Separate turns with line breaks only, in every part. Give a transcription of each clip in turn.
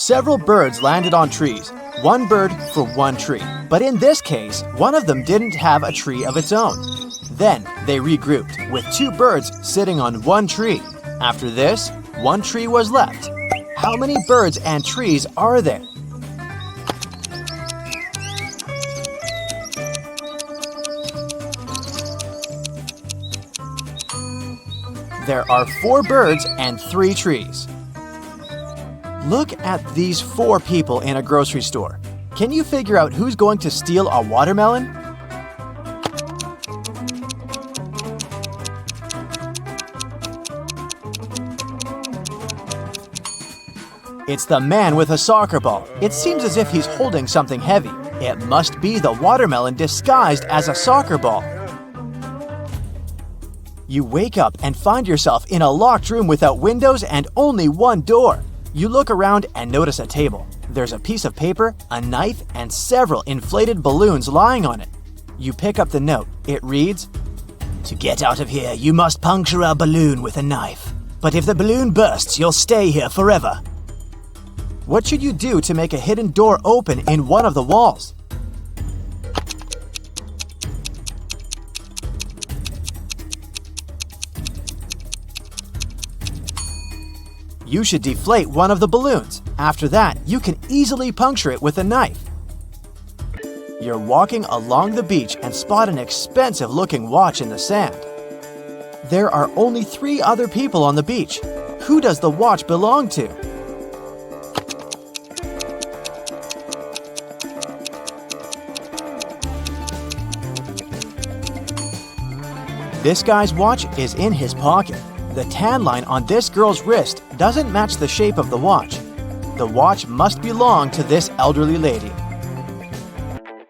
Several birds landed on trees, one bird for one tree. But in this case, one of them didn't have a tree of its own. Then they regrouped, with two birds sitting on one tree. After this, one tree was left. How many birds and trees are there? There are 4 birds and 3 trees. Look at these 4 people in a grocery store. Can you figure out who's going to steal a watermelon? It's the man with a soccer ball. It seems as if he's holding something heavy. It must be the watermelon disguised as a soccer ball. You wake up and find yourself in a locked room without windows and only one door. You look around and notice a table. There's a piece of paper, a knife, and several inflated balloons lying on it. You pick up the note. It reads, "To get out of here, you must puncture a balloon with a knife. But if the balloon bursts, you'll stay here forever." What should you do to make a hidden door open in one of the walls? You should deflate one of the balloons. After that, you can easily puncture it with a knife. You're walking along the beach and spot an expensive-looking watch in the sand. There are only 3 other people on the beach. Who does the watch belong to? This guy's watch is in his pocket. The tan line on this girl's wrist doesn't match the shape of the watch. The watch must belong to this elderly lady.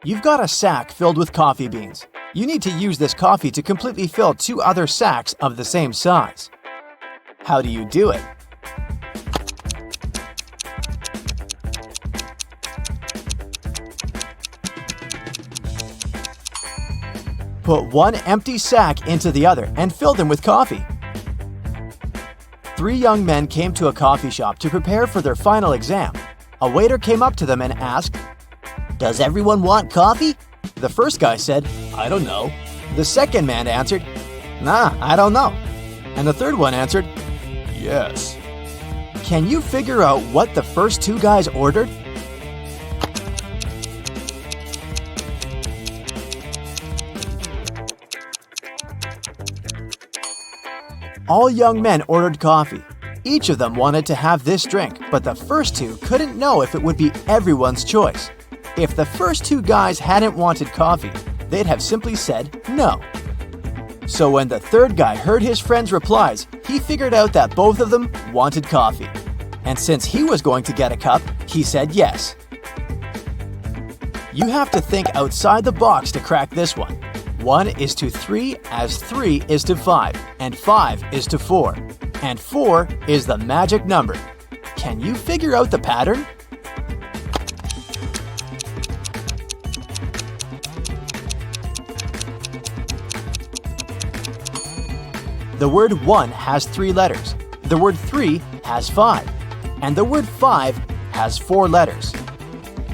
You've got a sack filled with coffee beans. You need to use this coffee to completely fill 2 other sacks of the same size. How do you do it? Put one empty sack into the other and fill them with coffee. 3 young men came to a coffee shop to prepare for their final exam. A waiter came up to them and asked, "Does everyone want coffee?" The first guy said, "I don't know." The second man answered, "Nah, I don't know." And the third one answered, "Yes." Can you figure out what the first 2 guys ordered? All young men ordered coffee. Each of them wanted to have this drink, but the first 2 couldn't know if it would be everyone's choice. If the first 2 guys hadn't wanted coffee, they'd have simply said no. So when the third guy heard his friend's replies, he figured out that both of them wanted coffee. And since he was going to get a cup, he said yes. You have to think outside the box to crack this one. 1 is to 3 as 3 is to 5, and 5 is to 4. And 4 is the magic number. Can you figure out the pattern? The word 1 has 3 letters. The word 3 has 5. And the word 5 has 4 letters.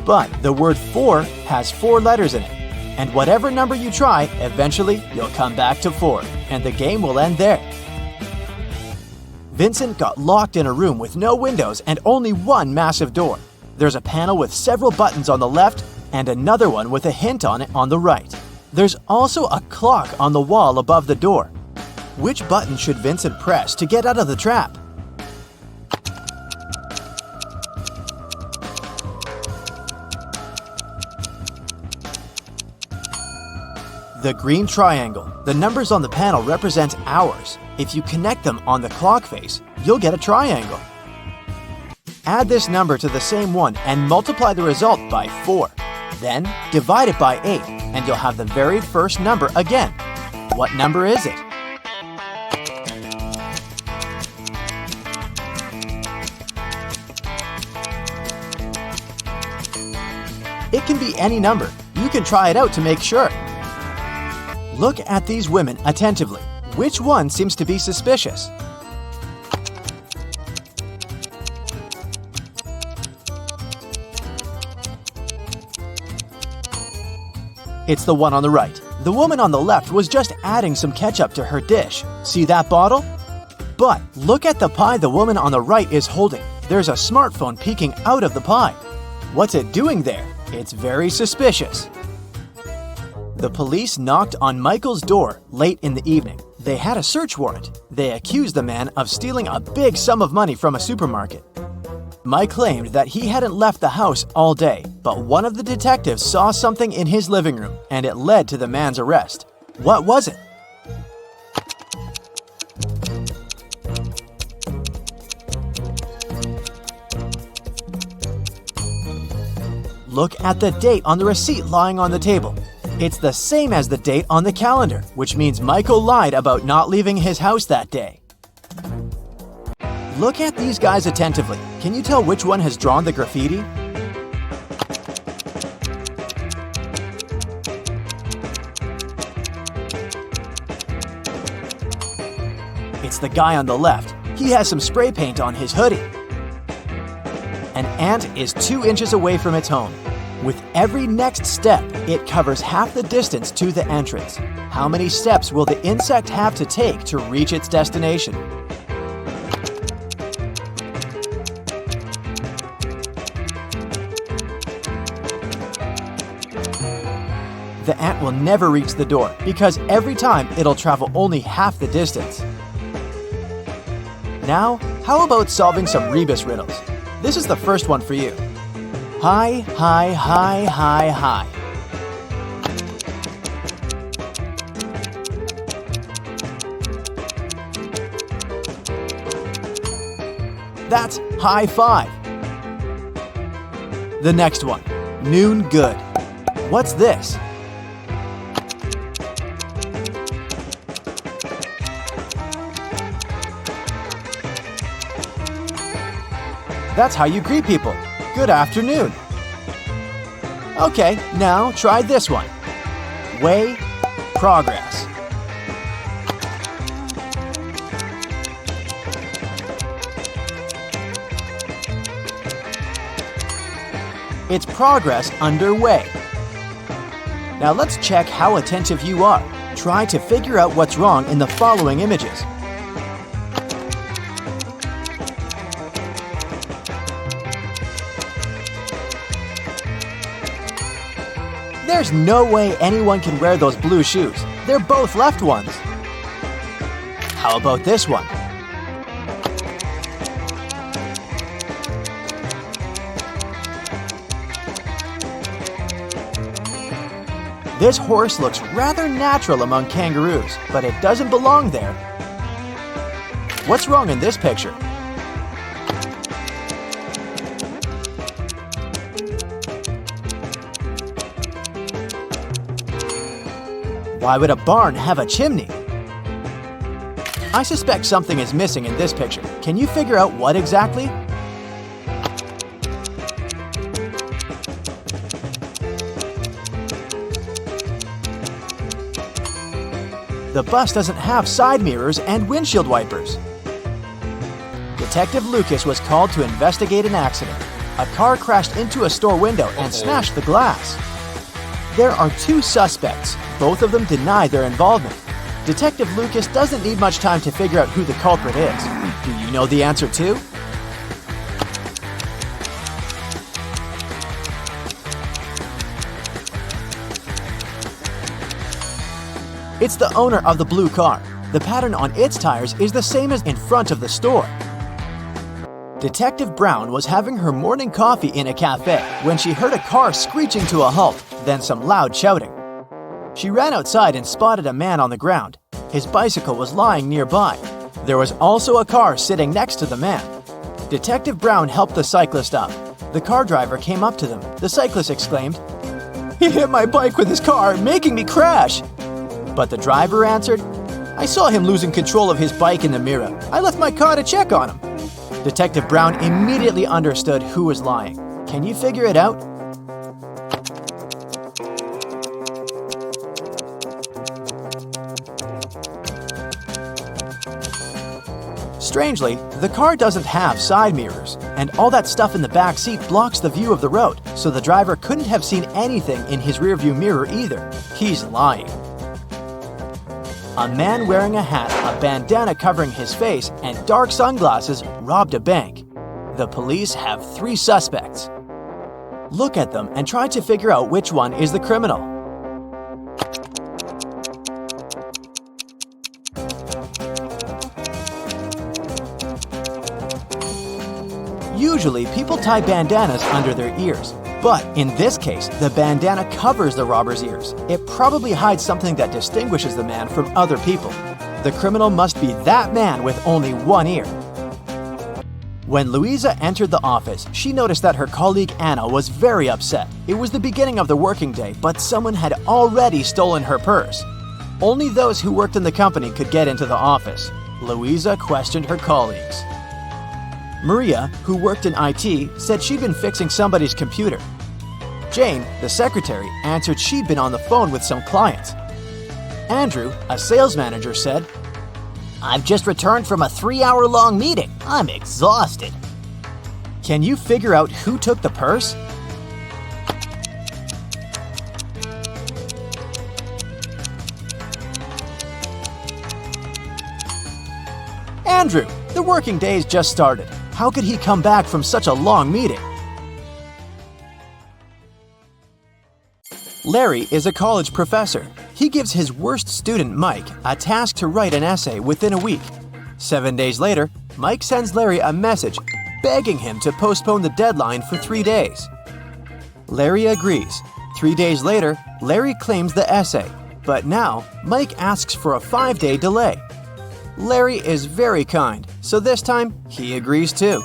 But the word 4 has 4 letters in it. And whatever number you try, eventually you'll come back to 4, and the game will end there. Vincent got locked in a room with no windows and only one massive door. There's a panel with several buttons on the left and another one with a hint on it on the right. There's also a clock on the wall above the door. Which button should Vincent press to get out of the trap? The green triangle. The numbers on the panel represent hours. If you connect them on the clock face, you'll get a triangle. Add this number to the same one and multiply the result by 4. Then divide it by 8 and you'll have the very first number again. What number is it? It can be any number. You can try it out to make sure. Look at these women attentively. Which one seems to be suspicious? It's the one on the right. The woman on the left was just adding some ketchup to her dish. See that bottle? But look at the pie the woman on the right is holding. There's a smartphone peeking out of the pie. What's it doing there? It's very suspicious. The police knocked on Michael's door late in the evening. They had a search warrant. They accused the man of stealing a big sum of money from a supermarket. Mike claimed that he hadn't left the house all day, but one of the detectives saw something in his living room, and it led to the man's arrest. What was it? Look at the date on the receipt lying on the table. It's the same as the date on the calendar, which means Michael lied about not leaving his house that day. Look at these guys attentively. Can you tell which one has drawn the graffiti? It's the guy on the left. He has some spray paint on his hoodie. An ant is 2 inches away from its home. With every next step, it covers half the distance to the entrance. How many steps will the insect have to take to reach its destination? The ant will never reach the door because every time it'll travel only half the distance. Now, how about solving some rebus riddles? This is the first one for you. High, high, high, high, high. That's high five. The next one, noon good. What's this? That's how you greet people. Good afternoon. Okay, now try this one. Way, progress. It's progress underway. Now let's check how attentive you are. Try to figure out what's wrong in the following images. There's no way anyone can wear those blue shoes. They're both left ones. How about this one? This horse looks rather natural among kangaroos, but it doesn't belong there. What's wrong in this picture? Why would a barn have a chimney? I suspect something is missing in this picture. Can you figure out what exactly? The bus doesn't have side mirrors and windshield wipers. Detective Lucas was called to investigate an accident. A car crashed into a store window and smashed the glass. There are 2 suspects. Both of them deny their involvement. Detective Lucas doesn't need much time to figure out who the culprit is. Do you know the answer too? It's the owner of the blue car. The pattern on its tires is the same as in front of the store. Detective Brown was having her morning coffee in a cafe when she heard a car screeching to a halt, then some loud shouting. She ran outside and spotted a man on the ground. His bicycle was lying nearby. There was also a car sitting next to the man. Detective Brown helped the cyclist up. The car driver came up to them. The cyclist exclaimed, "He hit my bike with his car, making me crash." But the driver answered, "I saw him losing control of his bike in the mirror. I left my car to check on him." Detective Brown immediately understood who was lying. Can you figure it out? Strangely, the car doesn't have side mirrors, and all that stuff in the back seat blocks the view of the road, so the driver couldn't have seen anything in his rearview mirror either. He's lying. A man wearing a hat, a bandana covering his face, and dark sunglasses robbed a bank. The police have 3 suspects. Look at them and try to figure out which one is the criminal. Usually, people tie bandanas under their ears, but in this case, the bandana covers the robber's ears. It probably hides something that distinguishes the man from other people. The criminal must be that man with only one ear. When Louisa entered the office, she noticed that her colleague Anna was very upset. It was the beginning of the working day, but someone had already stolen her purse. Only those who worked in the company could get into the office. Louisa questioned her colleagues. Maria, who worked in IT, said she'd been fixing somebody's computer. Jane, the secretary, answered she'd been on the phone with some clients. Andrew, a sales manager, said,
"I've just returned from a 3-hour-long meeting. I'm exhausted."
"Can you figure out who took the purse?" Andrew, the working day's just started. How could he come back from such a long meeting? Larry is a college professor. He gives his worst student, Mike, a task to write an essay within a week. 7 days later, Mike sends Larry a message begging him to postpone the deadline for 3 days. Larry agrees. 3 days later, Larry claims the essay, but now Mike asks for a 5-day delay. Larry is very kind, so this time he agrees too.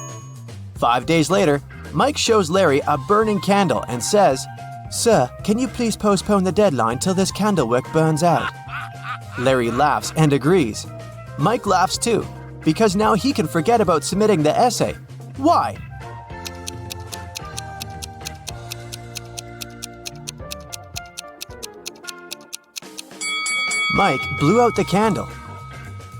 5 days later, Mike shows Larry a burning candle and says, "Sir, can you please postpone the deadline till this candlewick burns out?" Larry laughs and agrees. Mike laughs too, because now he can forget about submitting the essay. Why? Mike blew out the candle.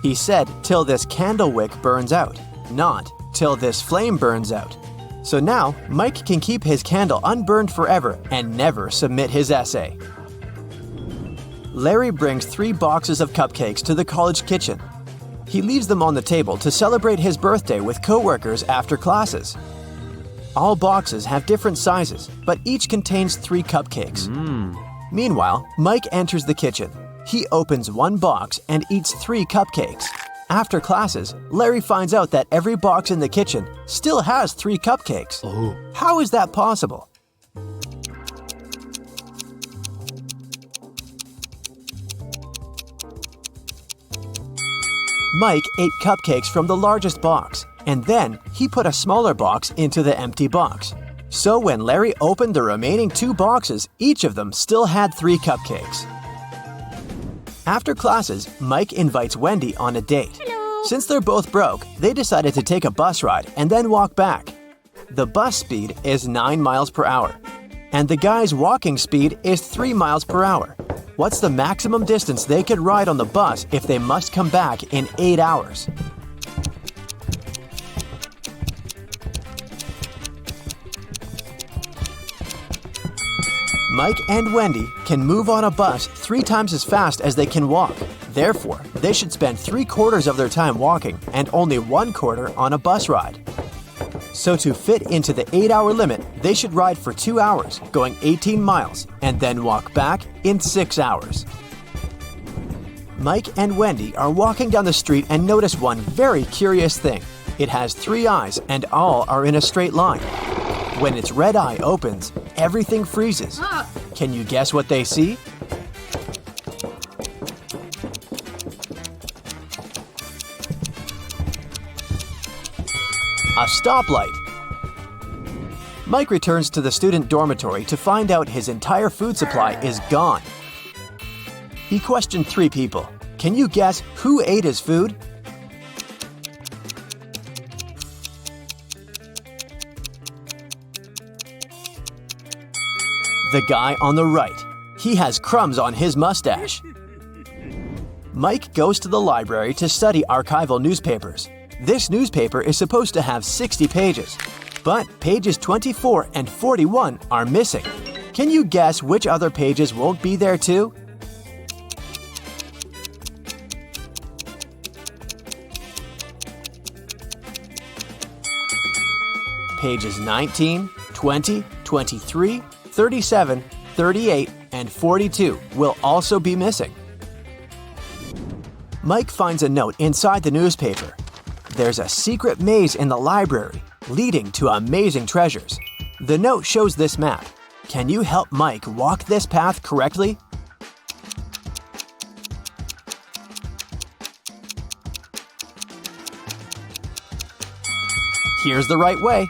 He said, "Till this candlewick burns out," not "till this flame burns out." So now, Mike can keep his candle unburned forever and never submit his essay. Larry brings 3 boxes of cupcakes to the college kitchen. He leaves them on the table to celebrate his birthday with coworkers after classes. All boxes have different sizes, but each contains 3 cupcakes. Meanwhile, Mike enters the kitchen. He opens one box and eats 3 cupcakes. After classes, Larry finds out that every box in the kitchen still has 3 cupcakes. How is that possible? Mike ate cupcakes from the largest box, and then he put a smaller box into the empty box. So when Larry opened the remaining 2 boxes, each of them still had 3 cupcakes. After classes, Mike invites Wendy on a date.
Hello.
Since they're both broke, they decided to take a bus ride and then walk back. The bus speed is 9 miles per hour, and the guy's walking speed is 3 miles per hour. What's the maximum distance they could ride on the bus if they must come back in 8 hours? Mike and Wendy can move on a bus 3 times as fast as they can walk. Therefore, they should spend 3/4 of their time walking and only 1/4 on a bus ride. So to fit into the 8-hour limit, they should ride for 2 hours, going 18 miles, and then walk back in 6 hours. Mike and Wendy are walking down the street and notice one very curious thing. It has 3 eyes and all are in a straight line. When its red eye opens, everything freezes. Can you guess what they see? A stoplight. Mike returns to the student dormitory to find out his entire food supply is gone. He questioned 3 people. Can you guess who ate his food? The guy on the right. He has crumbs on his mustache. Mike goes to the library to study archival newspapers. This newspaper is supposed to have 60 pages, but pages 24 and 41 are missing. Can you guess which other pages won't be there too? Pages 19, 20, 23, 37, 38, and 42 will also be missing. Mike finds a note inside the newspaper. There's a secret maze in the library leading to amazing treasures. The note shows this map. Can you help Mike walk this path correctly? Here's the right way.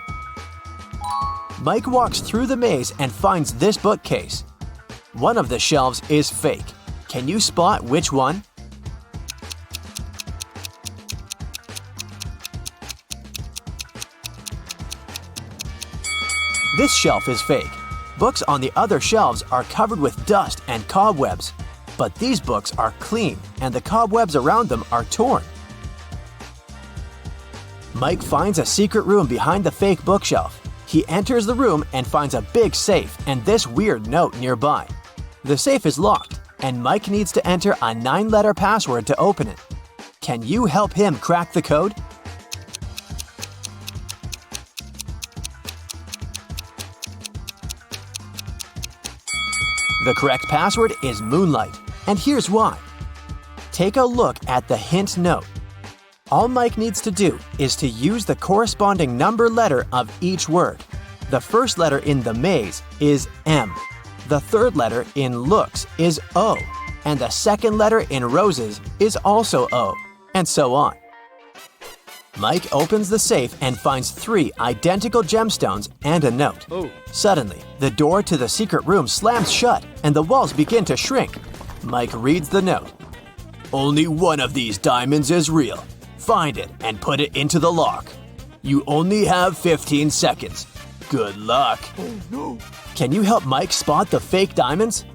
Mike walks through the maze and finds this bookcase. One of the shelves is fake. Can you spot which one? This shelf is fake. Books on the other shelves are covered with dust and cobwebs, but these books are clean and the cobwebs around them are torn. Mike finds a secret room behind the fake bookshelf. He enters the room and finds a big safe and this weird note nearby. The safe is locked, and Mike needs to enter a 9-letter password to open it. Can you help him crack the code? The correct password is Moonlight, and here's why. Take a look at the hint note. All Mike needs to do is to use the corresponding number letter of each word. The first letter in the maze is M. The third letter in looks is O, and the second letter in roses is also O, and so on. Mike opens the safe and finds 3 identical gemstones and a note. Suddenly, the door to the secret room slams shut and the walls begin to shrink. Mike reads the note. Only one of these diamonds is real. Find it and put it into the lock. You only have 15 seconds. Good luck. Oh no. Can you help Mike spot the fake diamonds?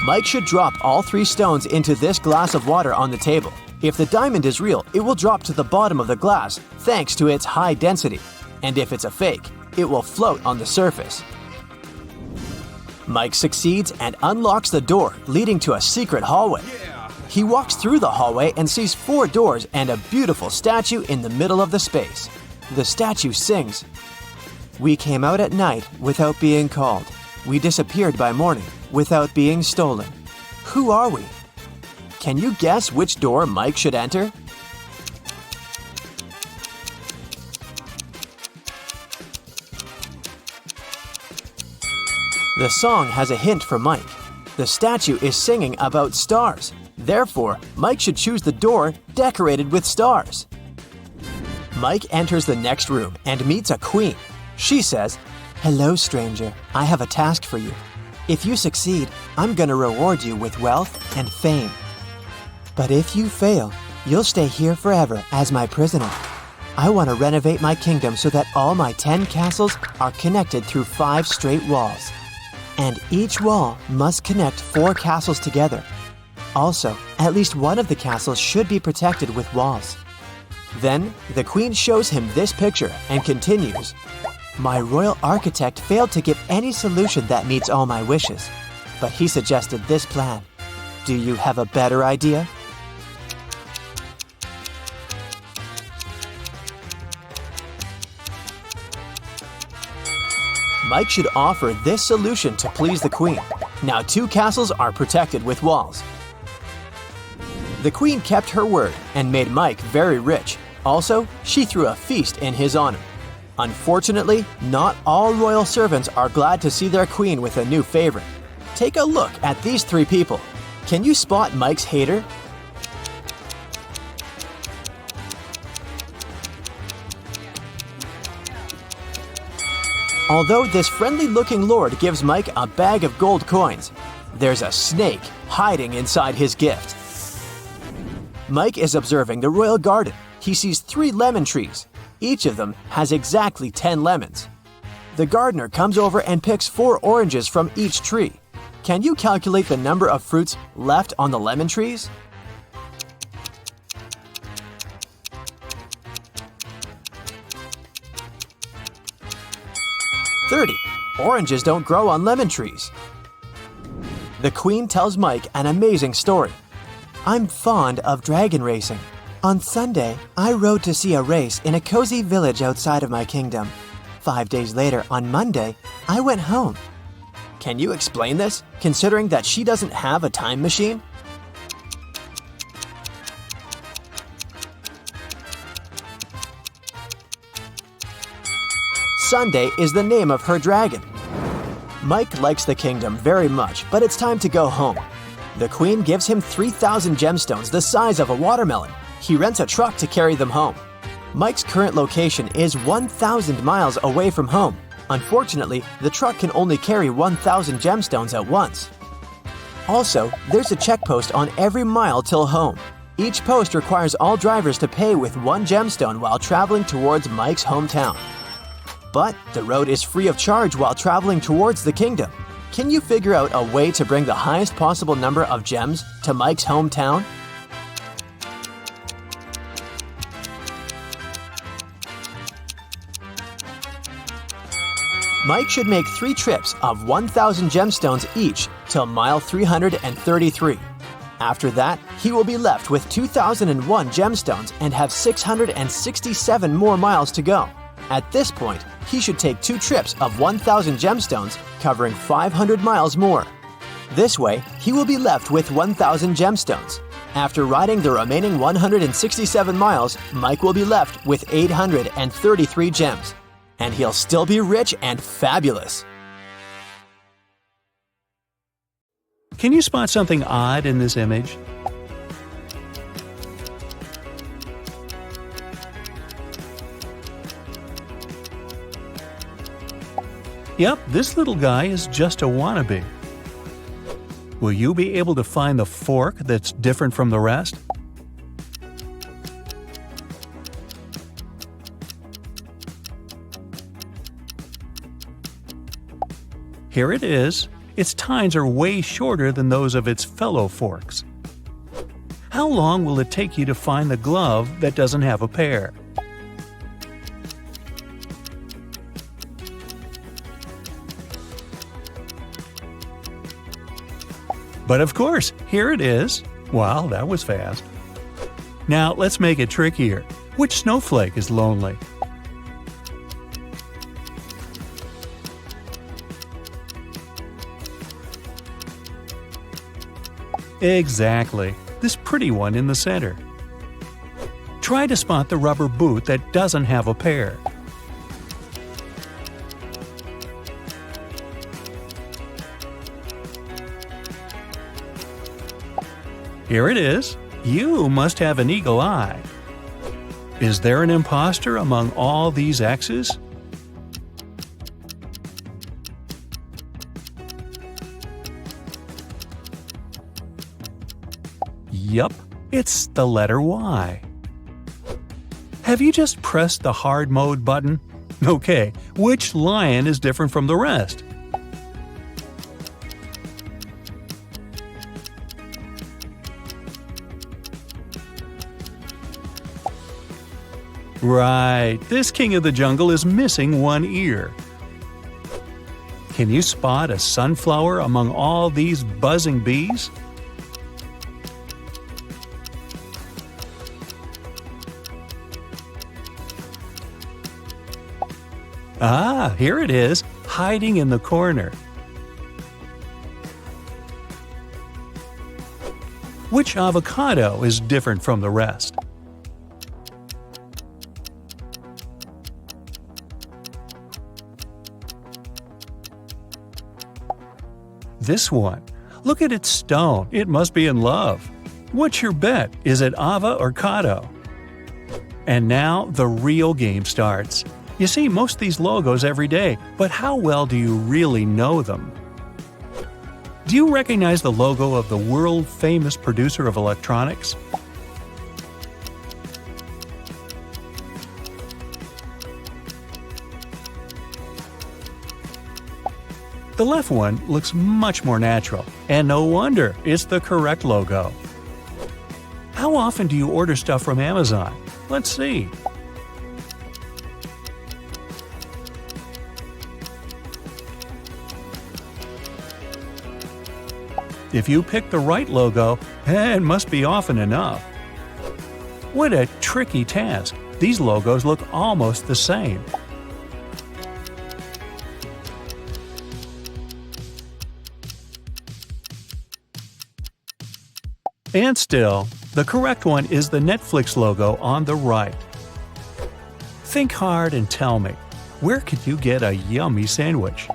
Mike should drop all 3 stones into this glass of water on the table. If the diamond is real, it will drop to the bottom of the glass thanks to its high density. And if it's a fake, it will float on the surface. Mike succeeds and unlocks the door, leading to a secret hallway. He walks through the hallway and sees 4 doors and a beautiful statue in the middle of the space. The statue sings, "We came out at night without being called. We disappeared by morning without being stolen. Who are we?" Can you guess which door Mike should enter? The song has a hint for Mike. The statue is singing about stars. Therefore, Mike should choose the door decorated with stars. Mike enters the next room and meets a queen. She says, "Hello, stranger. I have a task for you. If you succeed, I'm going to reward you with wealth and fame. But if you fail, you'll stay here forever as my prisoner. I want to renovate my kingdom so that all my 10 castles are connected through 5 straight walls. And each wall must connect 4 castles together. Also, at least one of the castles should be protected with walls." Then, the queen shows him this picture and continues, "My royal architect failed to give any solution that meets all my wishes, but he suggested this plan. Do you have a better idea?" Mike should offer this solution to please the queen. Now 2 castles are protected with walls. The queen kept her word and made Mike very rich. Also, she threw a feast in his honor. Unfortunately, not all royal servants are glad to see their queen with a new favorite. Take a look at these 3 people. Can you spot Mike's hater? Although this friendly-looking lord gives Mike a bag of gold coins, there's a snake hiding inside his gift. Mike is observing the royal garden. He sees 3 lemon trees. Each of them has exactly 10 lemons. The gardener comes over and picks 4 oranges from each tree. Can you calculate the number of fruits left on the lemon trees? Oranges don't grow on lemon trees. The Queen tells Mike an amazing story. I'm fond of dragon racing. On Sunday, I rode to see a race in a cozy village outside of my kingdom. 5 days later, on Monday, I went home. Can you explain this, considering that she doesn't have a time machine? Sunday is the name of her dragon. Mike likes the kingdom very much, but it's time to go home. The Queen gives him 3,000 gemstones the size of a watermelon. He rents a truck to carry them home. Mike's current location is 1,000 miles away from home. Unfortunately, the truck can only carry 1,000 gemstones at once. Also, there's a check post on every mile till home. Each post requires all drivers to pay with 1 gemstone while traveling towards Mike's hometown. But the road is free of charge while traveling towards the kingdom. Can you figure out a way to bring the highest possible number of gems to Mike's hometown? Mike should make 3 trips of 1,000 gemstones each till mile 333. After that, he will be left with 2,001 gemstones and have 667 more miles to go. At this point, he should take 2 trips of 1,000 gemstones, covering 500 miles more. This way, he will be left with 1,000 gemstones. After riding the remaining 167 miles, Mike will be left with 833 gems. And he'll still be rich and fabulous.
Can you spot something odd in this image? Yep, this little guy is just a wannabe. Will you be able to find the fork that's different from the rest? Here it is. Its tines are way shorter than those of its fellow forks. How long will it take you to find the glove that doesn't have a pair? But of course, here it is. Wow, that was fast. Now let's make it trickier. Which snowflake is lonely? Exactly, this pretty one in the center. Try to spot the rubber boot that doesn't have a pair. Here it is. You must have an eagle eye. Is there an imposter among all these X's? Yup, it's the letter Y. Have you just pressed the hard mode button? Okay, which lion is different from the rest? Right, this king of the jungle is missing one ear. Can you spot a sunflower among all these buzzing bees? Ah, here it is, hiding in the corner. Which avocado is different from the rest? This one. Look at its stone. It must be in love. What's your bet? Is it ava or cado? And now the real game starts. You see most of these logos every day, but how well do you really know them? Do you recognize the logo of the world-famous producer of electronics? The left one looks much more natural, and no wonder it's the correct logo. How often do you order stuff from Amazon? Let's see. If you pick the right logo, it must be often enough. What a tricky task. These logos look almost the same. And still, the correct one is the Netflix logo on the right. Think hard and tell me, where could you get a yummy sandwich?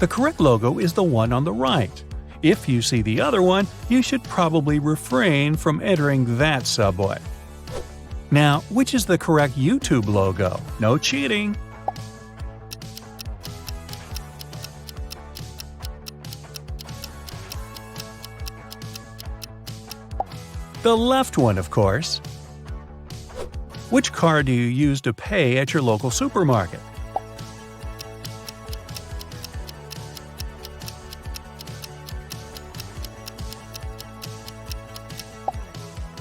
The correct logo is the one on the right. If you see the other one, you should probably refrain from entering that subway. Now, which is the correct YouTube logo? No cheating! The left one, of course. Which card do you use to pay at your local supermarket?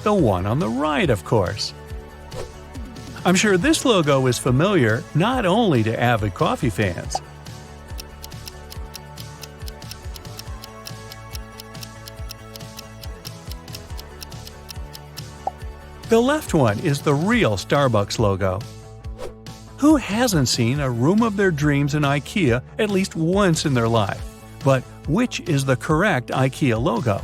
The one on the right, of course. I'm sure this logo is familiar not only to avid coffee fans. The left one is the real Starbucks logo. Who hasn't seen a room of their dreams in IKEA at least once in their life? But which is the correct IKEA logo?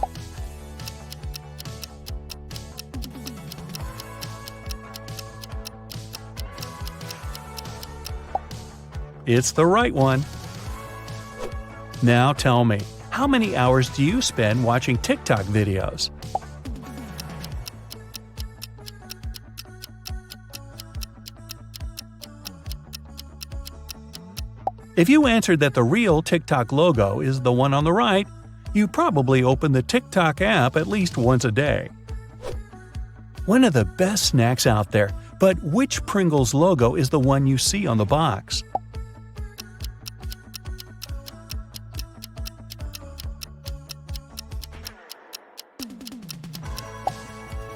It's the right one. Now tell me, how many hours do you spend watching TikTok videos? If you answered that the real TikTok logo is the one on the right, you probably open the TikTok app at least once a day. One of the best snacks out there, but which Pringles logo is the one you see on the box?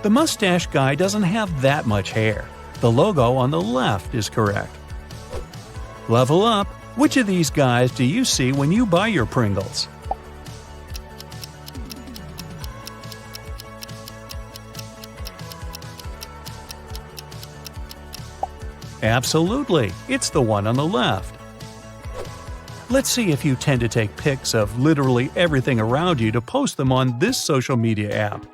The mustache guy doesn't have that much hair. The logo on the left is correct. Level up! Which of these guys do you see when you buy your Pringles? Absolutely, it's the one on the left. Let's see if you tend to take pics of literally everything around you to post them on this social media app.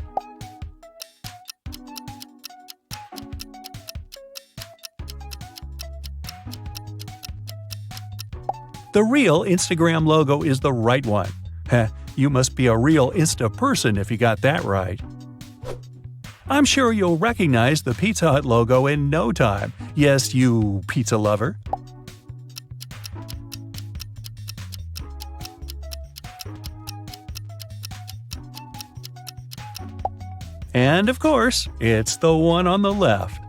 The real Instagram logo is the right one. Heh, you must be a real Insta person if you got that right. I'm sure you'll recognize the Pizza Hut logo in no time. Yes, you pizza lover. And of course, it's the one on the left.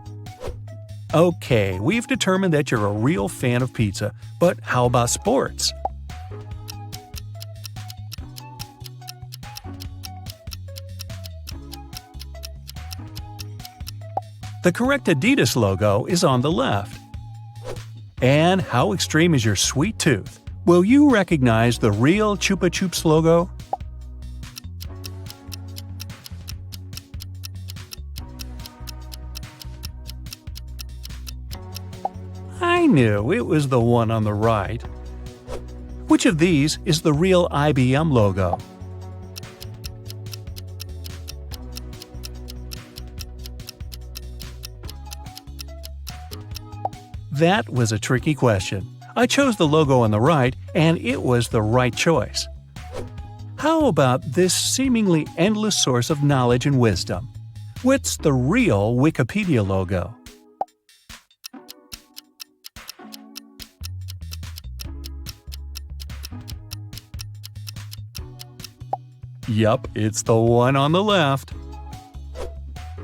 Okay, we've determined that you're a real fan of pizza, but how about sports? The correct Adidas logo is on the left. And how extreme is your sweet tooth? Will you recognize the real Chupa Chups logo? I knew it was the one on the right. Which of these is the real IBM logo? That was a tricky question. I chose the logo on the right, and it was the right choice. How about this seemingly endless source of knowledge and wisdom? What's the real Wikipedia logo? Yup, it's the one on the left.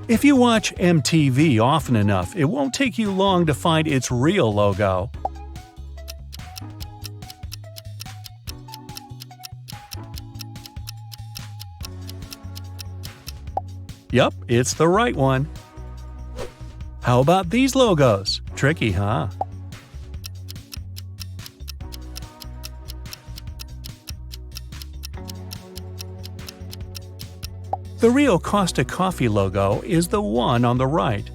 If you watch MTV often enough, it won't take you long to find its real logo. Yup, it's the right one. How about these logos? Tricky, huh? The real Costa Coffee logo is the one on the right.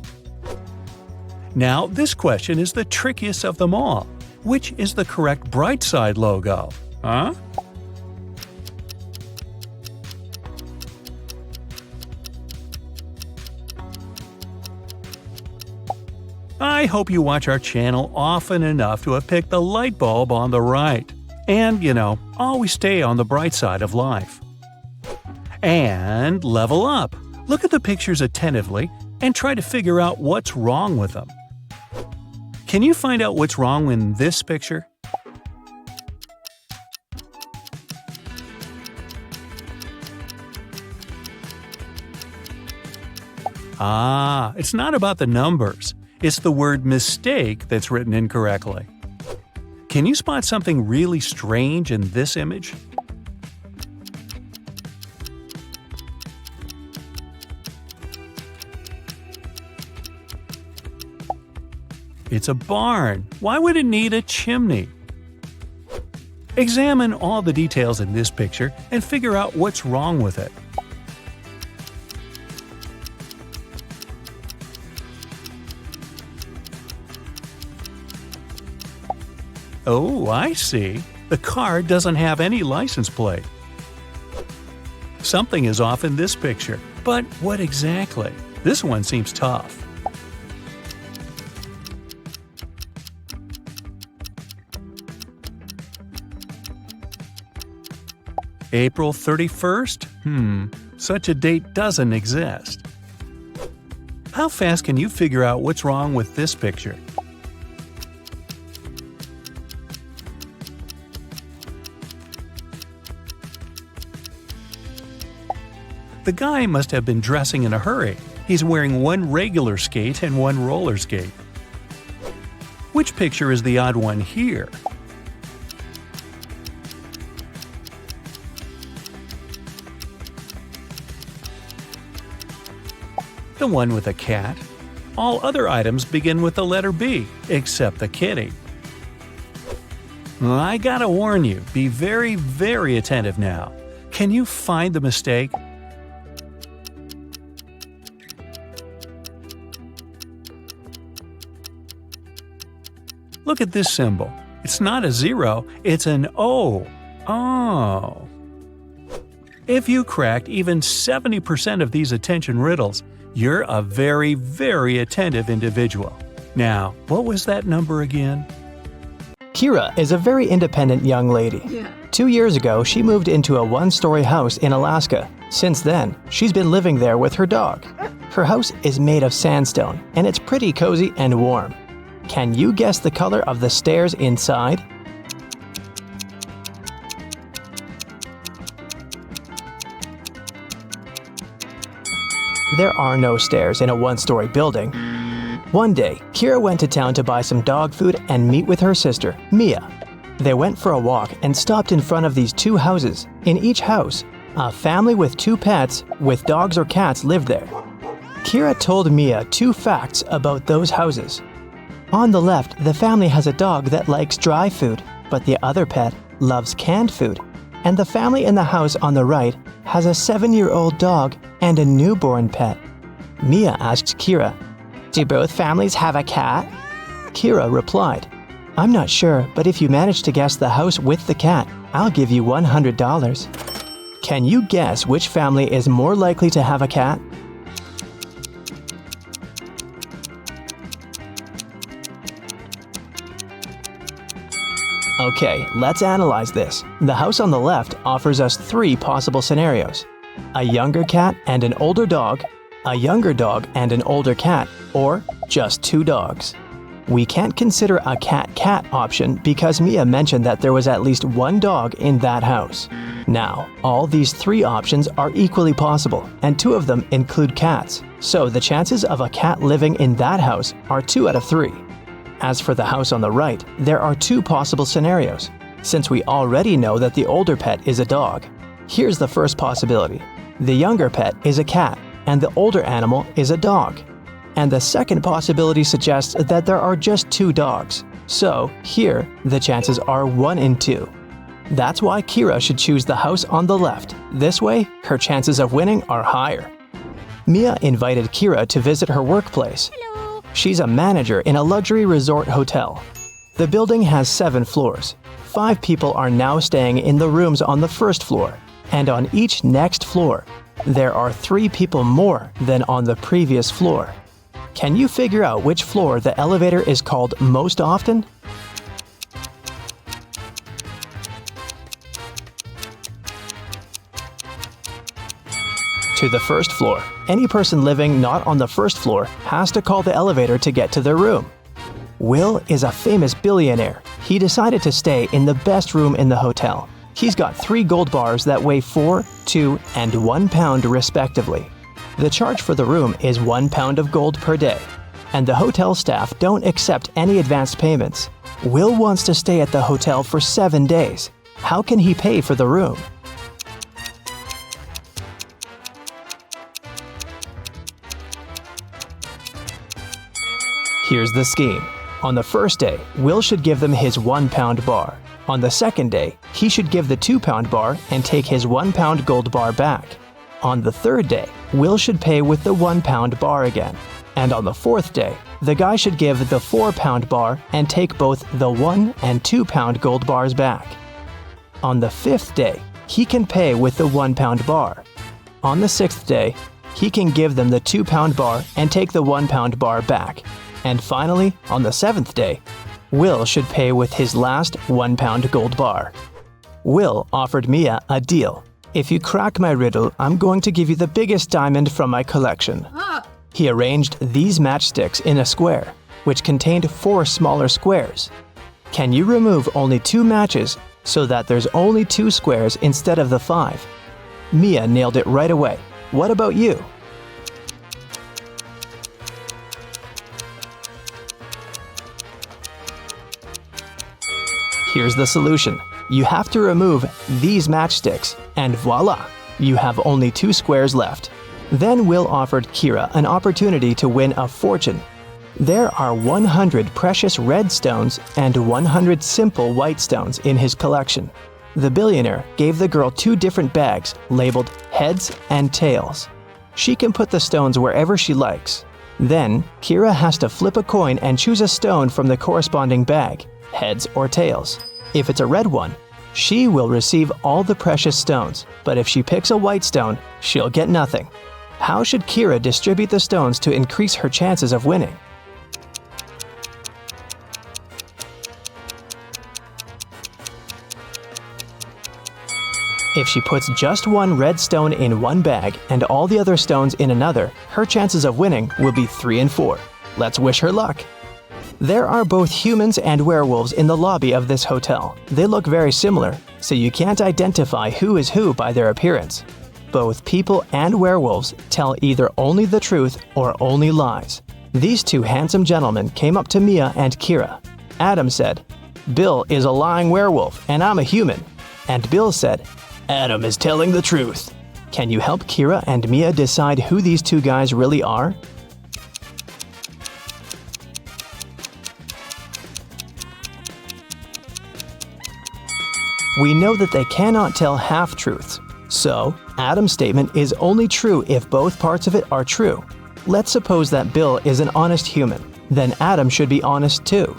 Now, this question is the trickiest of them all. Which is the correct Brightside logo? Huh? I hope you watch our channel often enough to have picked the light bulb on the right. And, always stay on the bright side of life. And level up. Look at the pictures attentively and try to figure out what's wrong with them. Can you find out what's wrong in this picture? It's not about the numbers. It's the word mistake that's written incorrectly. Can you spot something really strange in this image? It's a barn. Why would it need a chimney? Examine all the details in this picture and figure out what's wrong with it. Oh, I see. The car doesn't have any license plate. Something is off in this picture, but what exactly? This one seems tough. April 31st? Such a date doesn't exist. How fast can you figure out what's wrong with this picture? The guy must have been dressing in a hurry. He's wearing one regular skate and one roller skate. Which picture is the odd one here? The one with a cat. All other items begin with the letter B, except the kitty. I gotta warn you, be very, very attentive now. Can you find the mistake? Look at this symbol. It's not a 0, it's an O. Oh. If you cracked even 70% of these attention riddles, you're a very, very attentive individual. Now, what was that number again?
Kira is a very independent young lady. 2 years ago, she moved into a one-story house in Alaska. Since then, she's been living there with her dog. Her house is made of sandstone, and it's pretty cozy and warm. Can you guess the color of the stairs inside? There are no stairs in a one-story building. One day, Kira went to town to buy some dog food and meet with her sister, Mia. They went for a walk and stopped in front of these two houses. In each house, a family with 2 pets with dogs or cats lived there. Kira told Mia 2 facts about those houses. On the left, the family has a dog that likes dry food, but the other pet loves canned food. And the family in the house on the right has a 7-year-old dog and a newborn pet. Mia asked Kira, "Do both families have a cat?" Kira replied, "I'm not sure, but if you manage to guess the house with the cat, I'll give you $100. Can you guess which family is more likely to have a cat? Okay, let's analyze this. The house on the left offers us 3 possible scenarios. A younger cat and an older dog, a younger dog and an older cat, or just 2 dogs. We can't consider a cat-cat option because Mia mentioned that there was at least one dog in that house. Now, all these 3 options are equally possible, and 2 of them include cats, so the chances of a cat living in that house are 2 out of 3. As for the house on the right, there are 2 possible scenarios. Since we already know that the older pet is a dog, here's the first possibility. The younger pet is a cat, and the older animal is a dog. And the second possibility suggests that there are just 2 dogs. So, here, the chances are 1 in 2. That's why Kira should choose the house on the left. This way, her chances of winning are higher. Mia invited Kira to visit her workplace.
Hello.
She's a manager in a luxury resort hotel. The building has 7 floors. 5 people are now staying in the rooms on the first floor. And on each next floor, there are 3 people more than on the previous floor. Can you figure out which floor the elevator is called most often? To the first floor. Any person living not on the first floor has to call the elevator to get to their room. Will is a famous billionaire. He decided to stay in the best room in the hotel. He's got 3 gold bars that weigh 4, 2, and 1 pound respectively. The charge for the room is 1 pound of gold per day, and the hotel staff don't accept any advanced payments. Will wants to stay at the hotel for 7 days. How can he pay for the room? Here's the scheme. On the first day, Will should give them his 1 pound bar. On the second day, he should give the 2 pound bar and take his 1 pound gold bar back. On the third day, Will should pay with the 1 pound bar again. And on the fourth day, the guy should give the 4 pound bar and take both the 1 and 2 pound gold bars back. On the 5th day, he can pay with the 1 pound bar. On the 6th day, he can give them the 2 pound bar and take the 1 pound bar back. And finally, on the 7th day, Will should pay with his last 1 pound gold bar. Will offered Mia a deal. If you crack my riddle, I'm going to give you the biggest diamond from my collection. He arranged these matchsticks in a square, which contained 4 smaller squares. Can you remove only 2 matches so that there's only 2 squares instead of the 5? Mia nailed it right away. What about you? Here's the solution. You have to remove these matchsticks, and voila! You have only 2 squares left. Then Will offered Kira an opportunity to win a fortune. There are 100 precious red stones and 100 simple white stones in his collection. The billionaire gave the girl 2 different bags labeled heads and tails. She can put the stones wherever she likes. Then, Kira has to flip a coin and choose a stone from the corresponding bag, heads or tails. If it's a red one, she will receive all the precious stones, but if she picks a white stone, she'll get nothing. How should Kira distribute the stones to increase her chances of winning? If she puts just 1 red stone in one bag and all the other stones in another, her chances of winning will be 3 and 4. Let's wish her luck. There are both humans and werewolves in the lobby of this hotel. They look very similar, so you can't identify who is who by their appearance. Both people and werewolves tell either only the truth or only lies. These 2 handsome gentlemen came up to Mia and Kira. Adam said, "Bill is a lying werewolf and I'm a human." And Bill said, "Adam is telling the truth." Can you help Kira and Mia decide who these 2 guys really are? We know that they cannot tell half-truths. So, Adam's statement is only true if both parts of it are true. Let's suppose that Bill is an honest human. Then Adam should be honest too.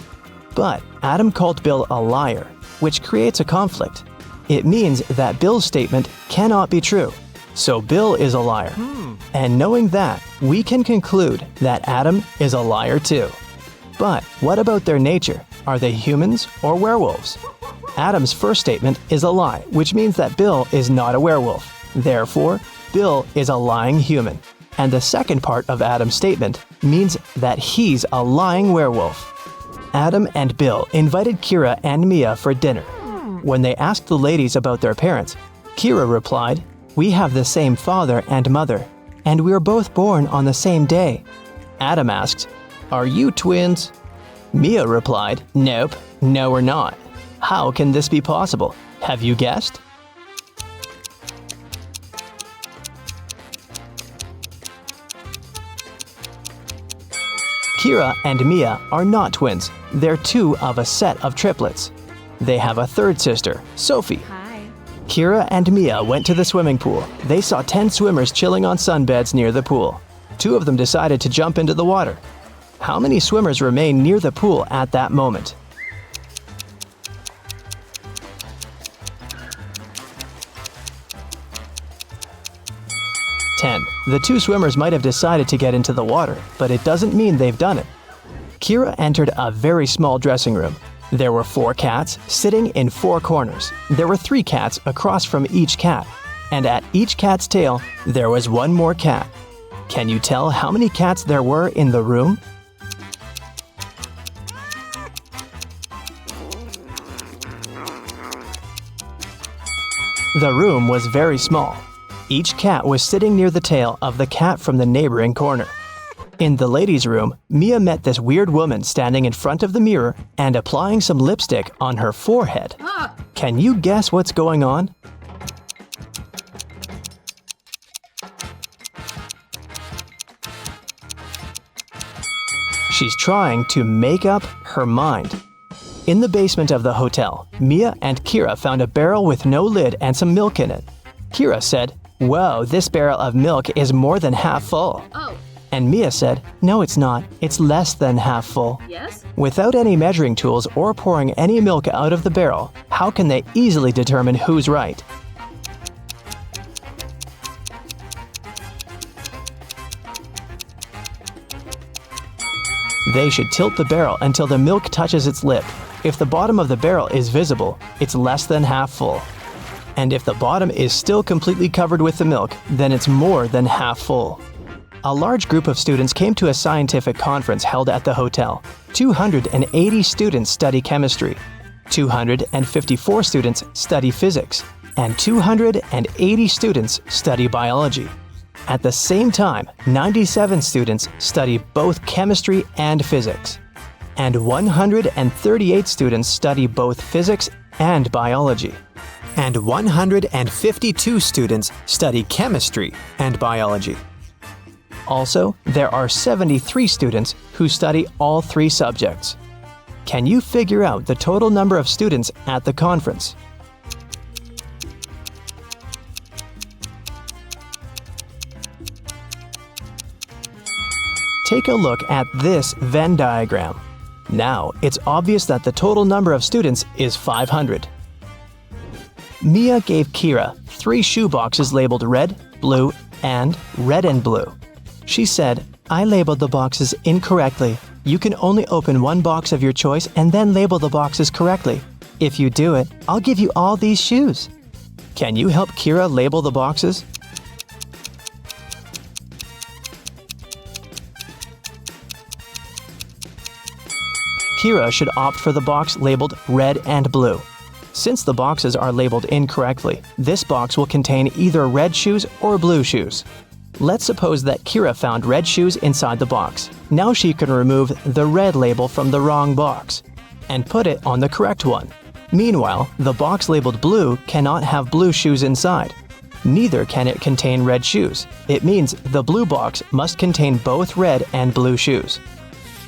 But Adam called Bill a liar, which creates a conflict. It means that Bill's statement cannot be true. So Bill is a liar. And knowing that, we can conclude that Adam is a liar too. But what about their nature? Are they humans or werewolves? Adam's first statement is a lie, which means that Bill is not a werewolf. Therefore, Bill is a lying human. And the second part of Adam's statement means that he's a lying werewolf. Adam and Bill invited Kira and Mia for dinner. When they asked the ladies about their parents, Kira replied, "We have the same father and mother, and we were both born on the same day." Adam asked, "Are you twins?" Mia replied, "Nope, no we're not. How can this be possible? Have you guessed?" Kira and Mia are not twins. They're two of a set of triplets. They have a third sister, Sophie.
Hi.
Kira and Mia went to the swimming pool. They saw 10 swimmers chilling on sunbeds near the pool. 2 of them decided to jump into the water. How many swimmers remained near the pool at that moment? The 2 swimmers might have decided to get into the water, but it doesn't mean they've done it. Kira entered a very small dressing room. There were 4 cats sitting in 4 corners. There were 3 cats across from each cat, and at each cat's tail, there was 1 more cat. Can you tell how many cats there were in the room? The room was very small. Each cat was sitting near the tail of the cat from the neighboring corner. In the ladies' room, Mia met this weird woman standing in front of the mirror and applying some lipstick on her forehead. Can you guess what's going on? She's trying to make up her mind. In the basement of the hotel, Mia and Kira found a barrel with no lid and some milk in it. Kira said, "Whoa, this barrel of milk is more than half full."
Oh.
And Mia said, "No, it's not. It's less than half full."
Yes?
Without any measuring tools or pouring any milk out of the barrel, how can they easily determine who's right? They should tilt the barrel until the milk touches its lip. If the bottom of the barrel is visible, it's less than half full. And if the bottom is still completely covered with the milk, then it's more than half full. A large group of students came to a scientific conference held at the hotel. 280 students study chemistry, 254 students study physics, and 280 students study biology. At the same time, 97 students study both chemistry and physics, and 138 students study both physics and biology. And 152 students study chemistry and biology. Also, there are 73 students who study all 3 subjects. Can you figure out the total number of students at the conference? Take a look at this Venn diagram. Now, it's obvious that the total number of students is 500. Mia gave Kira 3 shoe boxes labeled red, blue, and red and blue. She said, "I labeled the boxes incorrectly. You can only open 1 box of your choice and then label the boxes correctly. If you do it, I'll give you all these shoes." Can you help Kira label the boxes? Kira should opt for the box labeled red and blue. Since the boxes are labeled incorrectly, this box will contain either red shoes or blue shoes. Let's suppose that Kira found red shoes inside the box. Now she can remove the red label from the wrong box and put it on the correct one. Meanwhile, the box labeled blue cannot have blue shoes inside. Neither can it contain red shoes. It means the blue box must contain both red and blue shoes.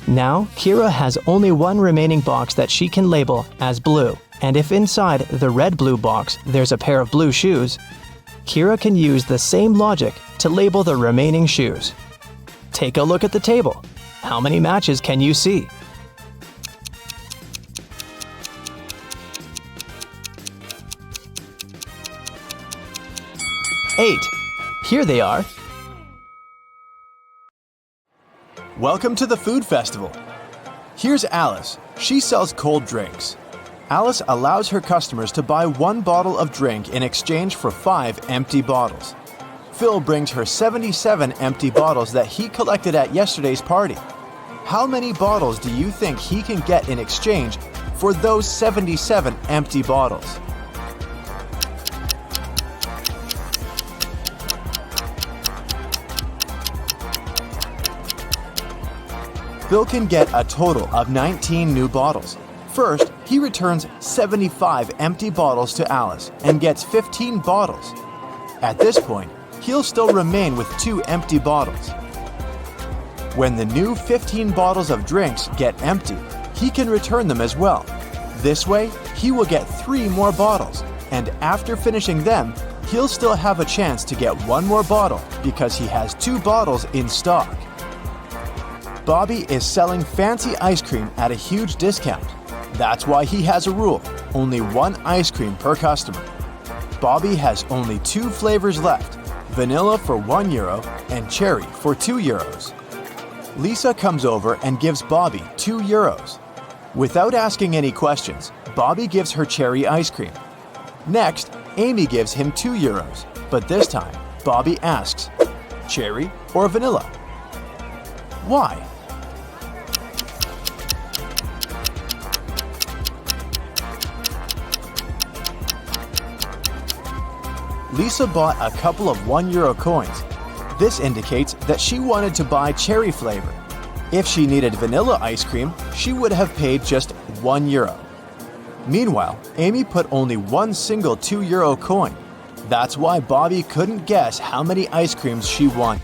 Now, Kira has only 1 remaining box that she can label as blue, and if inside the red-blue box there's a pair of blue shoes, Kira can use the same logic to label the remaining shoes. Take a look at the table. How many matches can you see? 8. Here they are.
Welcome to the food festival. Here's Alice. She sells cold drinks. Alice allows her customers to buy 1 bottle of drink in exchange for 5 empty bottles. Phil brings her 77 empty bottles that he collected at yesterday's party. How many bottles do you think he can get in exchange for those 77 empty bottles? Bill can get a total of 19 new bottles. First, he returns 75 empty bottles to Alice and gets 15 bottles. At this point, he'll still remain with 2 empty bottles. When the new 15 bottles of drinks get empty, he can return them as well. This way, he will get 3 more bottles, and after finishing them, he'll still have a chance to get 1 more bottle because he has 2 bottles in stock. Bobby is selling fancy ice cream at a huge discount. That's why he has a rule: only 1 ice cream per customer. Bobby has only 2 flavors left: vanilla for €1 and cherry for €2. Lisa comes over and gives Bobby €2. Without asking any questions, Bobby gives her cherry ice cream. Next, Amy gives him €2, but this time, Bobby asks, cherry or vanilla? Why? Lisa bought a couple of €1 coins. This indicates that she wanted to buy cherry flavor. If she needed vanilla ice cream, she would have paid just €1. Meanwhile, Amy put only 1 single €2 coin. That's why Bobby couldn't guess how many ice creams she wanted.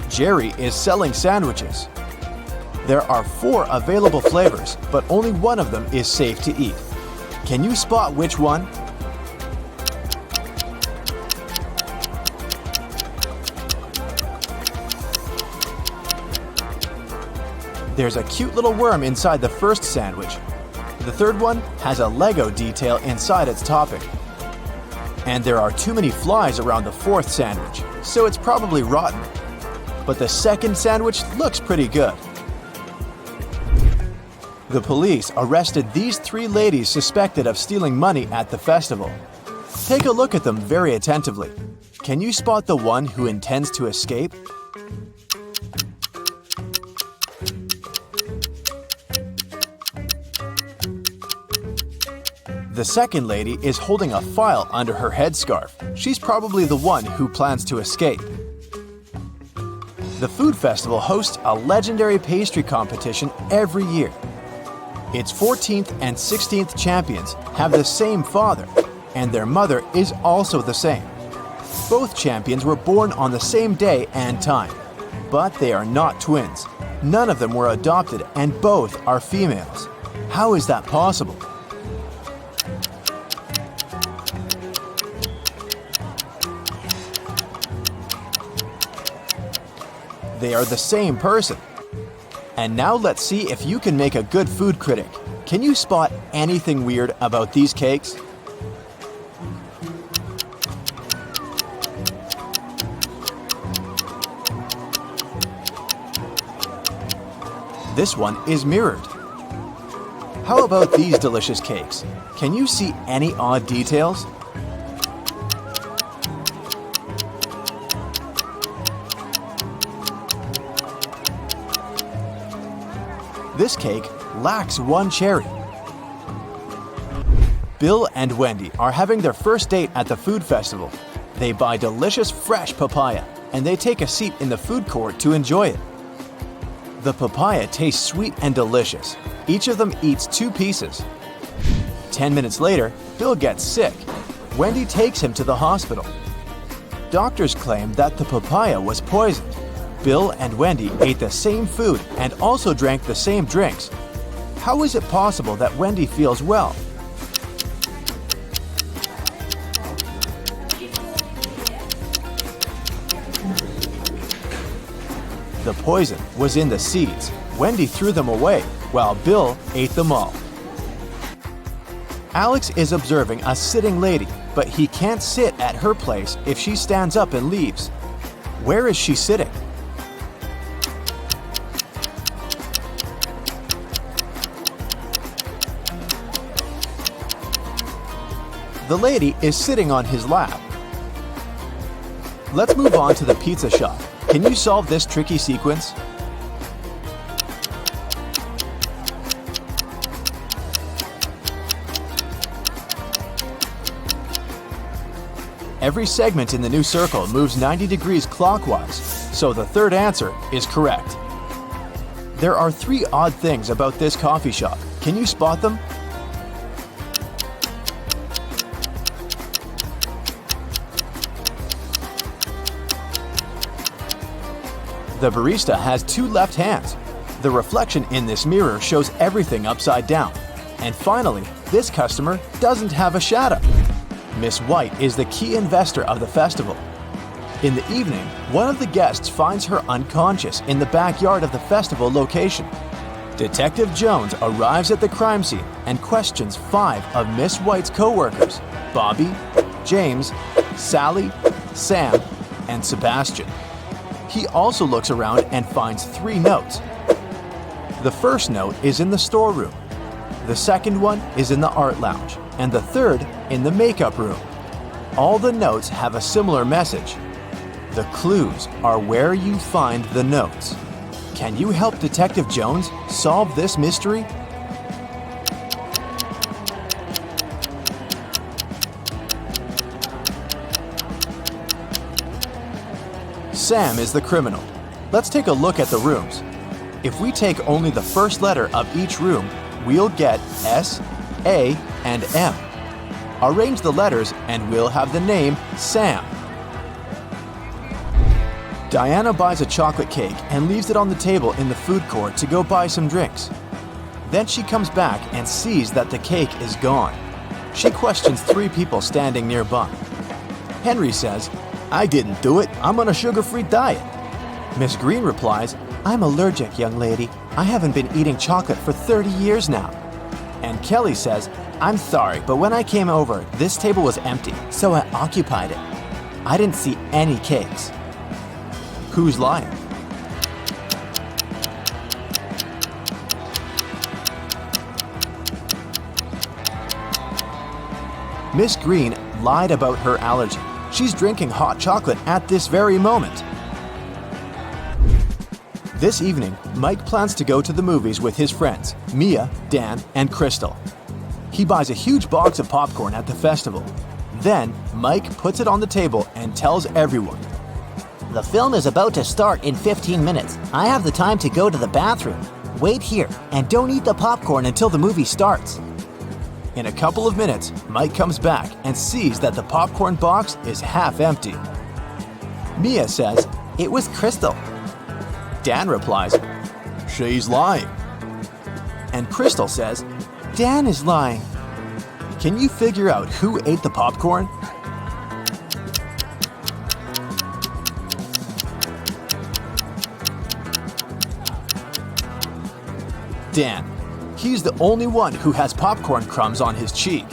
Jerry is selling sandwiches. There are 4 available flavors, but only one of them is safe to eat. Can you spot which one? There's a cute little worm inside the first sandwich. The third one has a Lego detail inside its topping. And there are too many flies around the 4th sandwich, so it's probably rotten. But the second sandwich looks pretty good. The police arrested these 3 ladies suspected of stealing money at the festival. Take a look at them very attentively. Can you spot the one who intends to escape? The second lady is holding a file under her headscarf. She's probably the one who plans to escape. The food festival hosts a legendary pastry competition every year. Its 14th and 16th champions have the same father, and their mother is also the same. Both champions were born on the same day and time, but they are not twins. None of them were adopted, and both are females. How is that possible? They are the same person. And now let's see if you can make a good food critic. Can you spot anything weird about these cakes? This one is mirrored. How about these delicious cakes? Can you see any odd details? This cake lacks 1 cherry. Bill and Wendy are having their first date at the food festival. They buy delicious fresh papaya, and they take a seat in the food court to enjoy it. The papaya tastes sweet and delicious. Each of them eats 2 pieces. 10 minutes later, Bill gets sick. Wendy takes him to the hospital. Doctors claim that the papaya was poisoned. Bill and Wendy ate the same food and also drank the same drinks. How is it possible that Wendy feels well? The poison was in the seeds. Wendy threw them away, while Bill ate them all. Alex is observing a sitting lady, but he can't sit at her place if she stands up and leaves. Where is she sitting? The lady is sitting on his lap. Let's move on to the pizza shop. Can you solve this tricky sequence? Every segment in the new circle moves 90 degrees clockwise, so the third answer is correct. There are 3 odd things about this coffee shop. Can you spot them? The barista has 2 left hands. The reflection in this mirror shows everything upside down. And finally, this customer doesn't have a shadow. Miss White is the key investor of the festival. In the evening, one of the guests finds her unconscious in the backyard of the festival location. Detective Jones arrives at the crime scene and questions 5 of Miss White's co-workers: Bobby, James, Sally, Sam, and Sebastian. He also looks around and finds 3 notes. The first note is in the storeroom. The second one is in the art lounge, and the third in the makeup room. All the notes have a similar message. The clues are where you find the notes. Can you help Detective Jones solve this mystery? Sam is the criminal. Let's take a look at the rooms. If we take only the first letter of each room, we'll get S, A, and M. Arrange the letters and we'll have the name Sam. Diana buys a chocolate cake and leaves it on the table in the food court to go buy some drinks. Then she comes back and sees that the cake is gone. She questions 3 people standing nearby. Henry says, "I didn't do it. I'm on a sugar-free diet." Miss Green replies, "I'm allergic, young lady. I haven't been eating chocolate for 30 years now." And Kelly says, "I'm sorry, but when I came over, this table was empty, so I occupied it. I didn't see any cakes." Who's lying? Miss Green lied about her allergy. She's drinking hot chocolate at this very moment. This evening, Mike plans to go to the movies with his friends, Mia, Dan, and Crystal. He buys a huge box of popcorn at the festival. Then, Mike puts it on the table and tells everyone,
The film is about to start in 15 minutes. I have the time to go to the bathroom. Wait here and don't eat the popcorn until the movie starts.
In a couple of minutes, Mike comes back and sees that the popcorn box is half empty. Mia says, "It was Crystal." Dan replies, "She's lying." And Crystal says, "Dan is lying." Can you figure out who ate the popcorn? Dan. He's the only one who has popcorn crumbs on his cheek.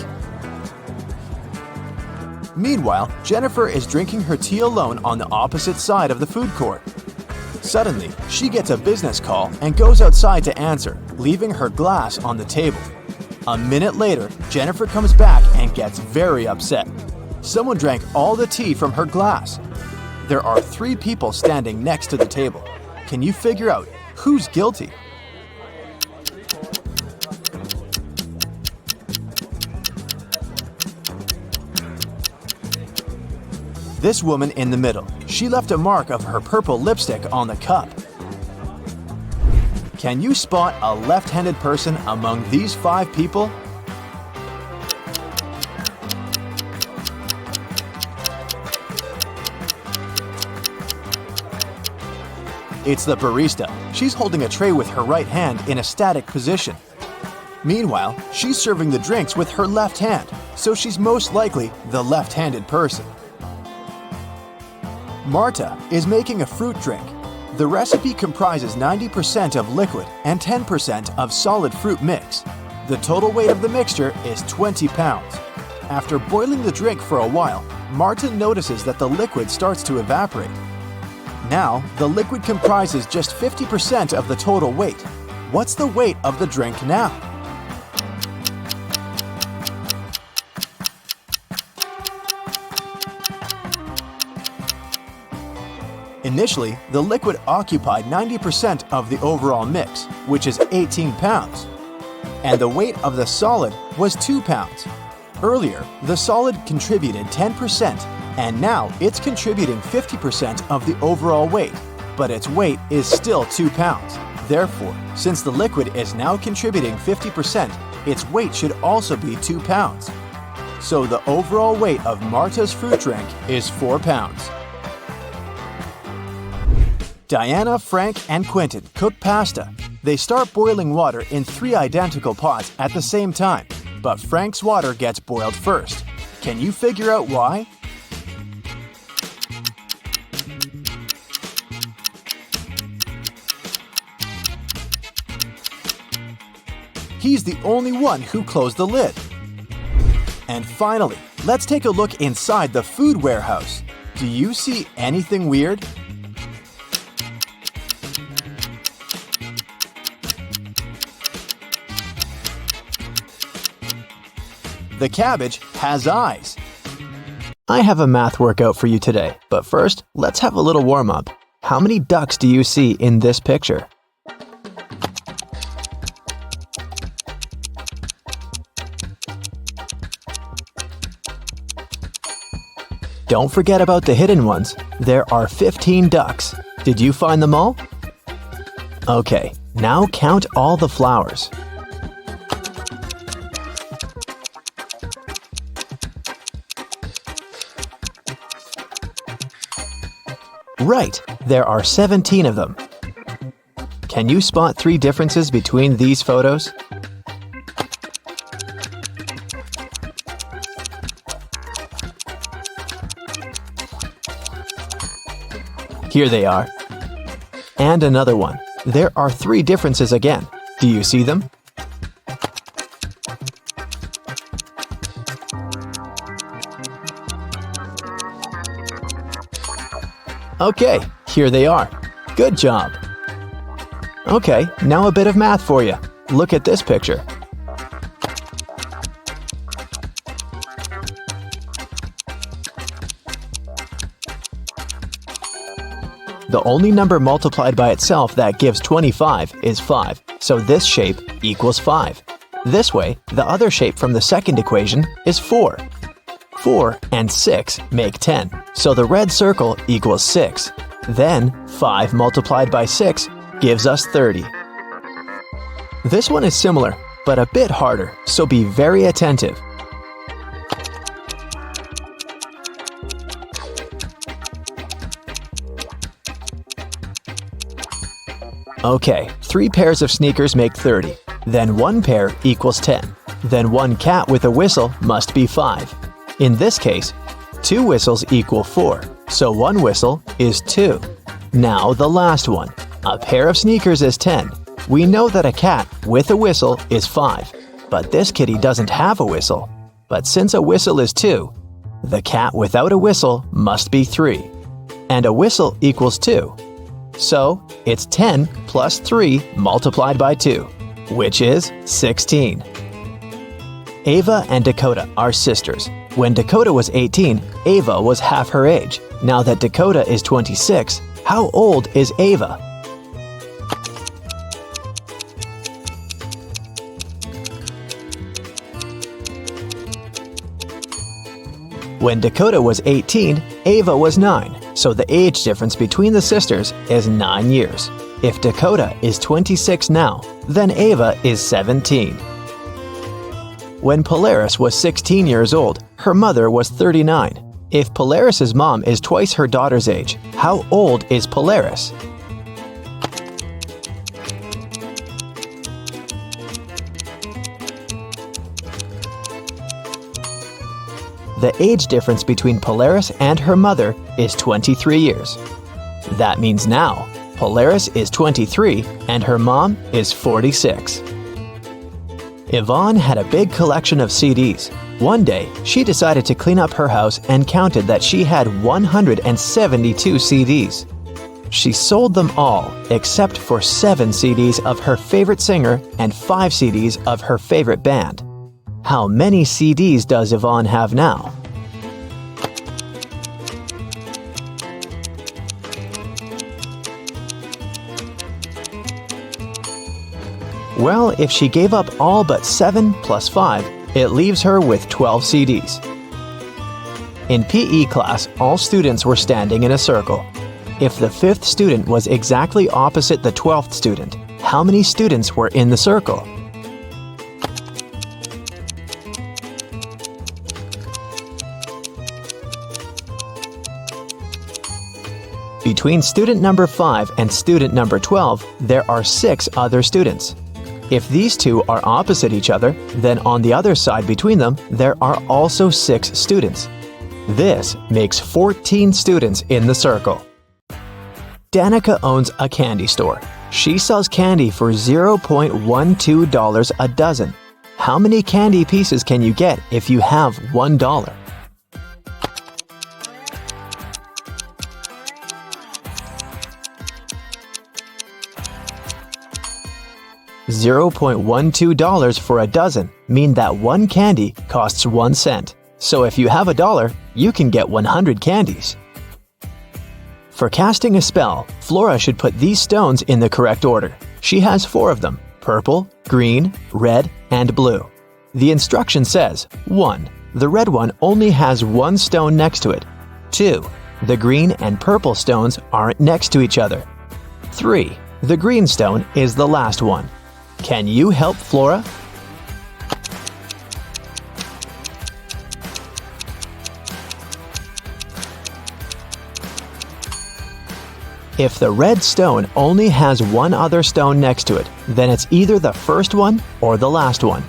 Meanwhile, Jennifer is drinking her tea alone on the opposite side of the food court. Suddenly, she gets a business call and goes outside to answer, leaving her glass on the table. A minute later, Jennifer comes back and gets very upset. Someone drank all the tea from her glass. There are 3 people standing next to the table. Can you figure out who's guilty? This woman in the middle, she left a mark of her purple lipstick on the cup. Can you spot a left-handed person among these 5 people? It's the barista. She's holding a tray with her right hand in a static position. Meanwhile, she's serving the drinks with her left hand, so she's most likely the left-handed person. Marta is making a fruit drink. The recipe comprises 90% of liquid and 10% of solid fruit mix. The total weight of the mixture is 20 pounds. After boiling the drink for a while, Marta notices that the liquid starts to evaporate. Now, the liquid comprises just 50% of the total weight. What's the weight of the drink now? Initially, the liquid occupied 90% of the overall mix, which is 18 pounds. And the weight of the solid was 2 pounds. Earlier, the solid contributed 10%, And now it's contributing 50% of the overall weight, but its weight is still 2 pounds. Therefore, since the liquid is now contributing 50%, its weight should also be 2 pounds. So the overall weight of Marta's fruit drink is 4 pounds. Diana, Frank, and Quentin cook pasta. They start boiling water in 3 identical pots at the same time, but Frank's water gets boiled first. Can you figure out why? He's the only one who closed the lid. And finally, let's take a look inside the food warehouse. Do you see anything weird? The cabbage has eyes. I have a math workout for you today, but first, let's have a little warm-up. How many ducks do you see in this picture? Don't forget about the hidden ones. There are 15 ducks. Did you find them all? Okay, now count all the flowers. Right, there are 17 of them. Can you spot 3 differences between these photos? Here they are. And another one. There are 3 differences again. Do you see them? Okay, here they are. Good job. Okay, now a bit of math for you. Look at this picture. The only number multiplied by itself that gives 25 is 5, so this shape equals 5. This way, the other shape from the second equation is 4. 4 and 6 make 10, so the red circle equals 6. Then, 5 multiplied by 6 gives us 30. This one is similar, but a bit harder, so be very attentive. Okay, 3 pairs of sneakers make 30. Then 1 pair equals 10. Then 1 cat with a whistle must be 5. In this case, 2 whistles equal 4, so 1 whistle is 2. Now the last one. A pair of sneakers is 10. We know that a cat with a whistle is 5, but this kitty doesn't have a whistle. But since a whistle is 2, the cat without a whistle must be 3. And a whistle equals 2. So, it's 10 plus 3 multiplied by 2, which is 16. Ava and Dakota are sisters. When Dakota was 18, Ava was half her age. Now that Dakota is 26, how old is Ava? When Dakota was 18, Ava was 9, so the age difference between the sisters is 9 years. If Dakota is 26 now, then Ava is 17. When Polaris was 16 years old, her mother was 39. If Polaris's mom is twice her daughter's age, how old is Polaris? The age difference between Polaris and her mother is 23 years. That means now, Polaris is 23 and her mom is 46. Yvonne had a big collection of CDs. One day, she decided to clean up her house and counted that she had 172 CDs. She sold them all except for 7 CDs of her favorite singer and 5 CDs of her favorite band. How many CDs does Yvonne have now? Well, if she gave up all but 7 plus 5, it leaves her with 12 CDs.
In PE class, all students were standing in a circle. If the 5th student was exactly opposite the 12th student, how many students were in the circle? Between student number 5 and student number 12, there are 6 other students. If these two are opposite each other, then on the other side between them, there are also 6 students. This makes 14 students in the circle. Danica owns a candy store. She sells candy for $0.12 a dozen. How many candy pieces can you get if you have $1? $0.12 for a dozen mean that one candy costs 1 cent. So if you have $1, you can get 100 candies. For casting a spell, Flora should put these stones in the correct order. She has 4 of them: purple, green, red, and blue. The instruction says, 1. The red one only has 1 stone next to it. 2. The green and purple stones aren't next to each other. 3. The green stone is the last one. Can you help Flora? If the red stone only has 1 other stone next to it, then it's either the first one or the last one.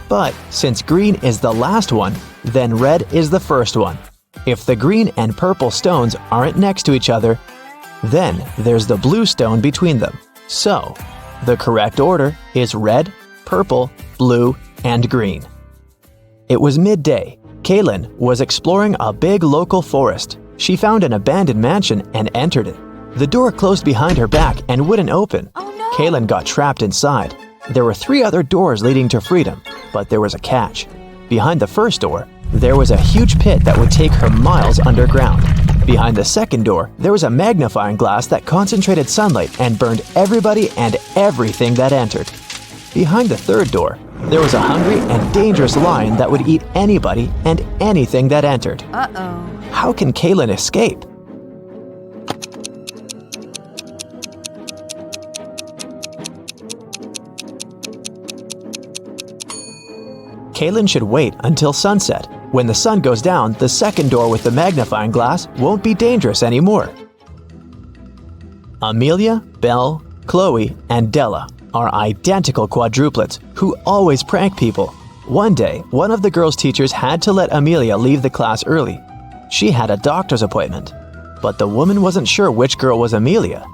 But since green is the last one, then red is the first one. If the green and purple stones aren't next to each other, then there's the blue stone between them. So, the correct order is red, purple, blue, and green. It was midday. Kaylin was exploring a big local forest. She found an abandoned mansion and entered it. The door closed behind her back and wouldn't open.
Oh no!
Kaylin got trapped inside. There were 3 other doors leading to freedom, but there was a catch. Behind the first door, there was a huge pit that would take her miles underground. Behind the second door, there was a magnifying glass that concentrated sunlight and burned everybody and everything that entered. Behind the third door, there was a hungry and dangerous lion that would eat anybody and anything that entered.
Uh-oh.
How can Kaylin escape? Kaylin should wait until sunset. When the sun goes down, the second door with the magnifying glass won't be dangerous anymore. Amelia, Belle, Chloe, and Della are identical quadruplets who always prank people. One day, one of the girls' teachers had to let Amelia leave the class early. She had a doctor's appointment, but the woman wasn't sure which girl was Amelia.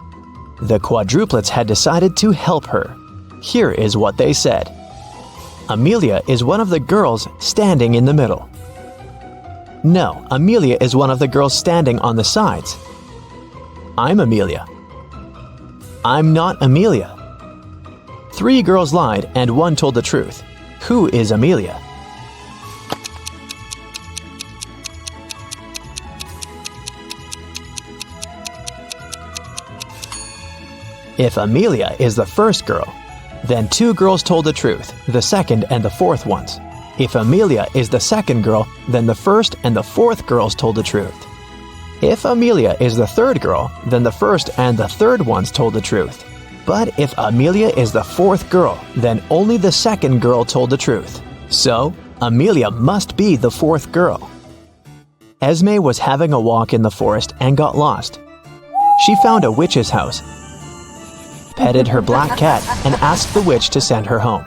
The quadruplets had decided to help her. Here is what they said. Amelia is one of the girls standing in the middle. No, Amelia is one of the girls standing on the sides. I'm Amelia. I'm not Amelia. 3 girls lied and 1 told the truth. Who is Amelia? If Amelia is the first girl, then 2 girls told the truth, the second and the fourth ones. If Amelia is the second girl, then the first and the fourth girls told the truth. If Amelia is the third girl, then the first and the third ones told the truth. But if Amelia is the fourth girl, then only the second girl told the truth. So, Amelia must be the fourth girl. Esme was having a walk in the forest and got lost. She found a witch's house, petted her black cat, and asked the witch to send her home.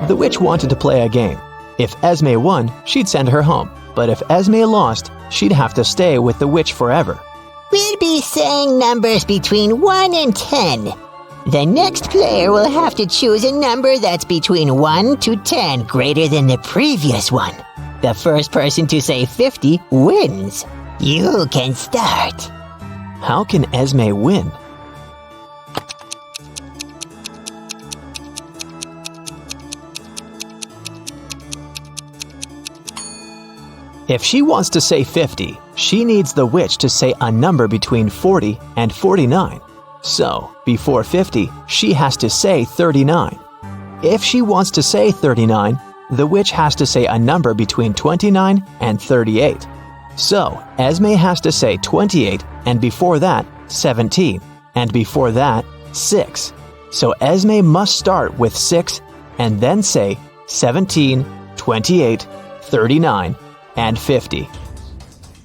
The witch wanted to play a game. If Esme won, she'd send her home. But if Esme lost, she'd have to stay with the witch forever.
We'll be saying numbers between 1 and 10. The next player will have to choose a number that's between 1 to 10 greater than the previous one. The first person to say 50 wins. You can start.
How can Esme win? If she wants to say 50, she needs the witch to say a number between 40 and 49. So, before 50, she has to say 39. If she wants to say 39, the witch has to say a number between 29 and 38. So, Esme has to say 28, and before that, 17, and before that, 6. So Esme must start with 6 and then say 17, 28, 39, and 50.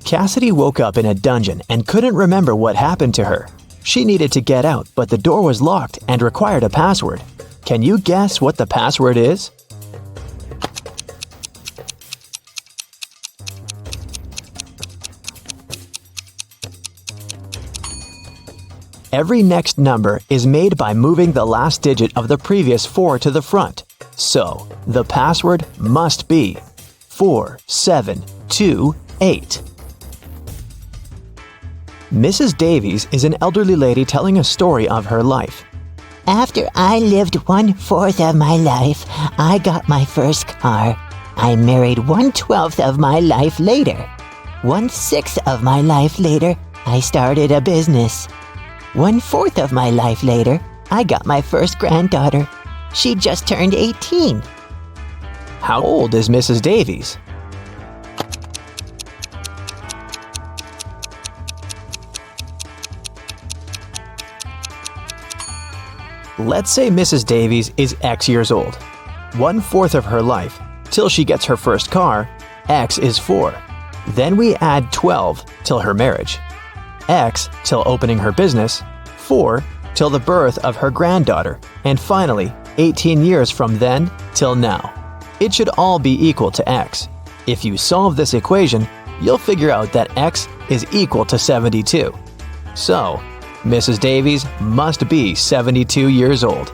Cassidy woke up in a dungeon and couldn't remember what happened to her. She needed to get out, but the door was locked and required a password. Can you guess what the password is? Every next number is made by moving the last digit of the previous 4 to the front. So, the password must be 4728. Mrs. Davies is an elderly lady telling a story of her life.
After I lived 1/4 of my life, I got my first car. I married 1/12 of my life later. 1/6 of my life later, I started a business. 1/4 of my life later, I got my first granddaughter. She just turned 18.
How old is Mrs. Davies? Let's say Mrs. Davies is X years old. 1/4 of her life, till she gets her first car, X is 4. Then we add 12 till her marriage. X till opening her business, 4 till the birth of her granddaughter, and finally 18 years from then till now. It should all be equal to X. If you solve this equation, you'll figure out that X is equal to 72. So, Mrs. Davies must be 72 years old.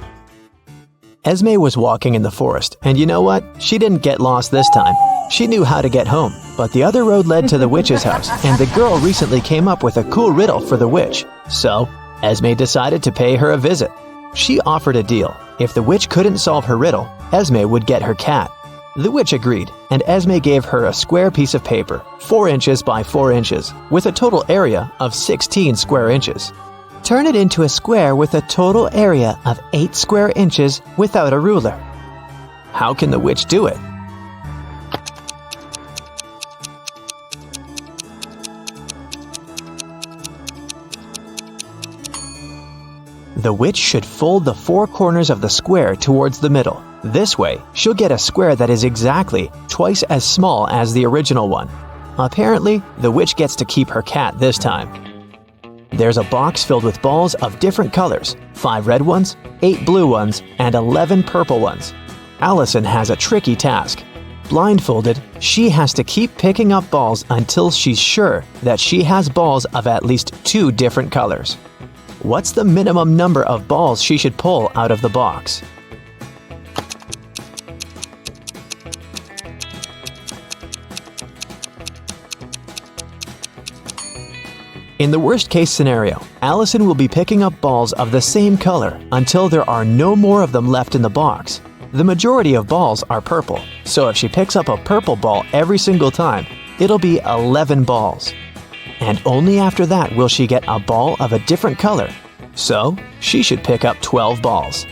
Esme was walking in the forest, and you know what? She didn't get lost this time. She knew how to get home, but the other road led to the witch's house, and the girl recently came up with a cool riddle for the witch. So, Esme decided to pay her a visit. She offered a deal. If the witch couldn't solve her riddle, Esme would get her cat. The witch agreed, and Esme gave her a square piece of paper, 4 inches by 4 inches, with a total area of 16 square inches. Turn it into a square with a total area of 8 square inches without a ruler. How can the witch do it? The witch should fold the 4 corners of the square towards the middle. This way, she'll get a square that is exactly twice as small as the original one. Apparently, the witch gets to keep her cat this time. There's a box filled with balls of different colors, 5 red ones, 8 blue ones, and 11 purple ones. Allison has a tricky task. Blindfolded, she has to keep picking up balls until she's sure that she has balls of at least 2 different colors. What's the minimum number of balls she should pull out of the box? In the worst-case scenario, Allison will be picking up balls of the same color until there are no more of them left in the box. The majority of balls are purple, so if she picks up a purple ball every single time, it'll be 11 balls. And only after that will she get a ball of a different color. So, she should pick up 12 balls.